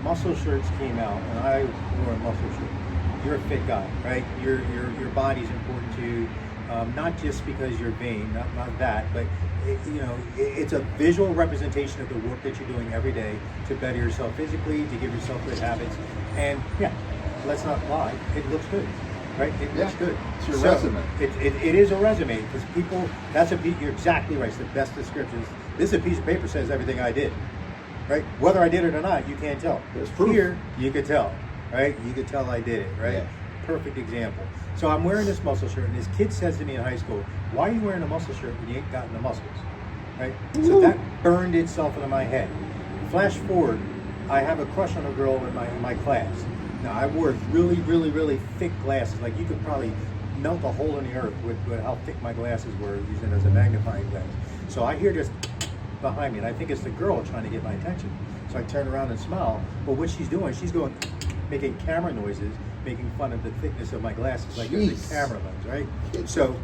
muscle shirts came out, and I wore a muscle shirt. You're a fit guy, right? Your body's important to you. Not just because you're vain, not that, but it's a visual representation of the work that you're doing every day to better yourself physically, to give yourself good habits, and let's not lie, it looks good, right? It looks good. It's your resume. It is a resume because people. You're exactly right. It's the best descriptions. This is a piece of paper says everything I did, right? Whether I did it or not, you can't tell. There's proof. Here, you could tell, right? You could tell I did it, right? Yeah. Perfect example. So I'm wearing this muscle shirt, and this kid says to me in high school, "Why are you wearing a muscle shirt when you ain't got the muscles?" Right? So that burned itself into my head. Flash forward, I have a crush on a girl in my class. Now I wore really, really, really thick glasses. Like you could probably melt a hole in the earth with how thick my glasses were, using it as a magnifying glass. So I hear this behind me, and I think it's the girl trying to get my attention. So I turn around and smile. But what she's doing, she's going, making camera noises, making fun of the thickness of my glasses, like it's a camera lens, right? So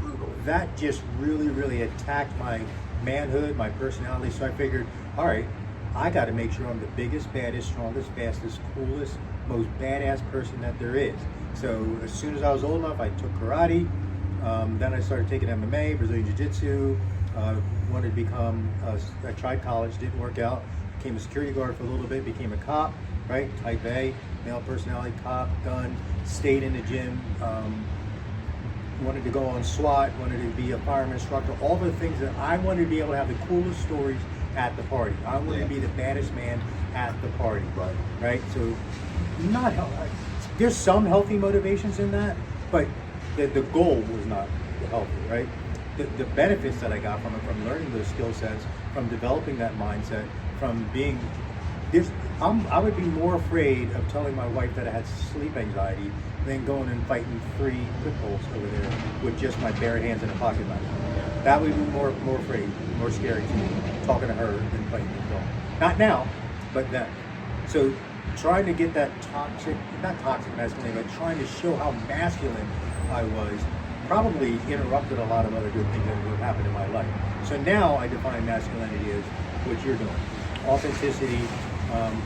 that just really, really attacked my manhood, my personality. So I figured, all right, I got to make sure I'm the biggest, baddest, strongest, fastest, coolest, most badass person that there is. So as soon as I was old enough, I took karate. Then I started taking MMA, Brazilian Jiu-Jitsu. Wanted to become, I tried college, didn't work out. Became a security guard for a little bit, became a cop, right? Type A, male personality, cop, gun, stayed in the gym. Wanted to go on SWAT, wanted to be a fireman instructor, all the things that I wanted to be able to have the coolest stories at the party. I wanted to be the baddest man at the party. Right. Right? So not there's some healthy motivations in that, but the goal was not healthy, right? The benefits that I got from it, from learning those skill sets, from developing that mindset, from being this, I would be more afraid of telling my wife that I had sleep anxiety than going and fighting 3 pit bulls over there with just my bare hands and a pocket knife. That would be more afraid, more scary to me, talking to her than fighting the dog. Not now, but then. So trying to get that not toxic masculinity, but trying to show how masculine I was probably interrupted a lot of other good things that would happen in my life. So now I define masculinity as what you're doing. Authenticity,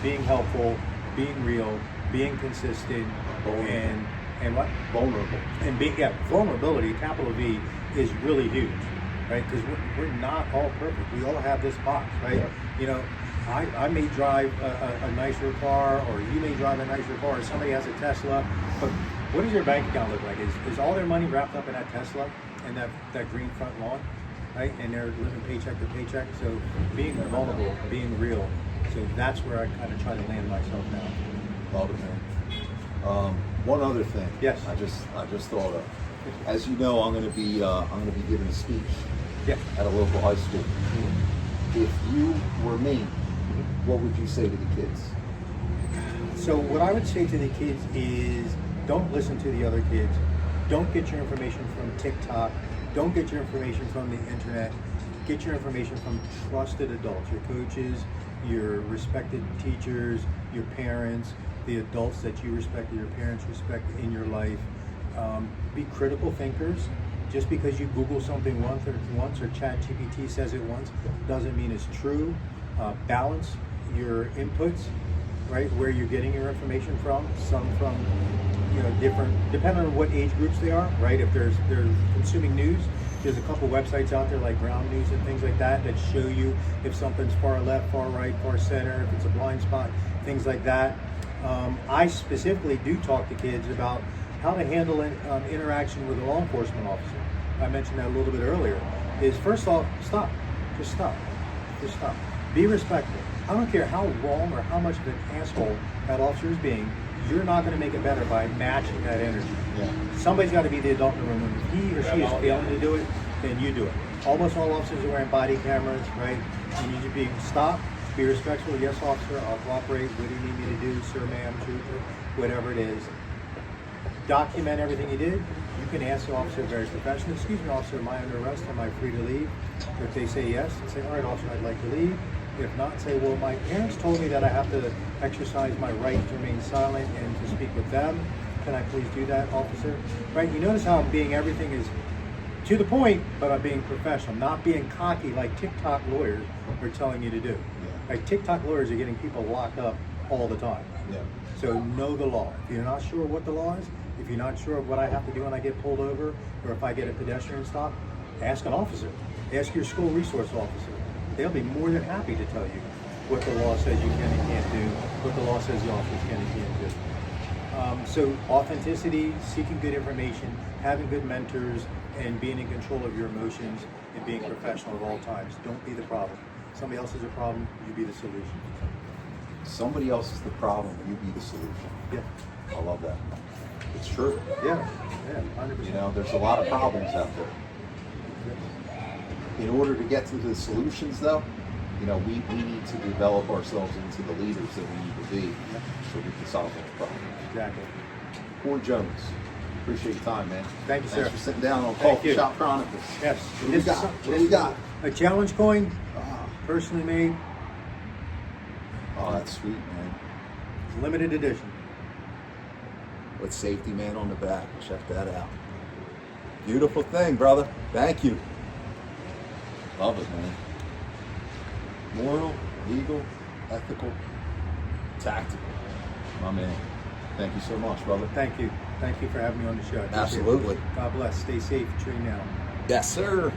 being helpful, being real, being consistent, and what? Vulnerable. And vulnerability, capital V, is really huge, right? Because we're not all perfect. We all have this box, right? Yeah. You know, I may drive a nicer car, or you may drive a nicer car, or somebody has a Tesla, but what does your bank account look like? Is all their money wrapped up in that Tesla and that green front lawn, right? And they're living paycheck to paycheck. So being vulnerable, being real. So that's where I kind of try to land myself now. Love it, man. One other thing. Yes. I just thought of. As you know, I'm going to be giving a speech. Yeah. At a local high school. If you were me, what would you say to the kids? So what I would say to the kids is, don't listen to the other kids. Don't get your information from TikTok. Don't get your information from the internet. Get your information from trusted adults, your coaches, your respected teachers, your parents, the adults that you respect, your parents respect in your life. Be critical thinkers. Just because you Google something once or ChatGPT says it once doesn't mean it's true. Balance your inputs, right? Where you're getting your information from. Some from, different, depending on what age groups they are, right? If they're consuming news, there's a couple websites out there like Ground News and things like that show you if something's far left, far right, far center, if it's a blind spot, things like that. I specifically do talk to kids about how to handle interaction with a law enforcement officer. I mentioned that a little bit earlier. Is first off, stop. Just stop. Just stop. Be respectful. I don't care how wrong or how much of an asshole that officer is being. You're not going to make it better by matching that energy. Yeah. Somebody's got to be the adult in the room. If he or she is failing to do it, then you do it. Almost all officers are wearing body cameras, right? You need to be stop, be respectful. Yes, officer, I'll cooperate. What do you need me to do, sir, ma'am, trooper, whatever it is. Document everything you did. You can ask the officer very professionally, excuse me, officer, am I under arrest? Am I free to leave? If they say yes, say, all right, officer, I'd like to leave. If not, say, well, my parents told me that I have to exercise my right to remain silent and to speak with them. Can I please do that, officer? Right? You notice how I'm being, everything is to the point, but I'm being professional, not being cocky like TikTok lawyers are telling you to do. Yeah. Like TikTok lawyers are getting people locked up all the time. Yeah. So know the law. If you're not sure what the law is, if you're not sure what I have to do when I get pulled over, or if I get a pedestrian stop, ask an officer. Ask your school resource officer. They'll be more than happy to tell you what the law says you can and can't do, what the law says the officers can and can't do. So authenticity, seeking good information, having good mentors, and being in control of your emotions and being professional at all times. Don't be the problem. Somebody else is a problem, you be the solution. Somebody else is the problem, you be the solution. Yeah. I love that. It's true. Yeah, 100%. You know, there's a lot of problems out there. In order to get to the solutions, though, we need to develop ourselves into the leaders that we need to be so we can solve those problems. Exactly. Corey Jones, appreciate your time, man. Thank you, sir. Thanks for sitting down on Thank Coffee you. Shop Chronicles. Yes. What do we got? What do we got? A challenge coin, personally made, Oh, that's sweet, man. limited edition. With Safetyman on the back. Check that out. Beautiful thing, brother. Thank you. Love it, man. Moral, legal, ethical, tactical. My man. Thank you so much, brother. Thank you. Thank you for having me on the show. I appreciate it. Absolutely. God bless. Stay safe. Tree now. Yes, sir.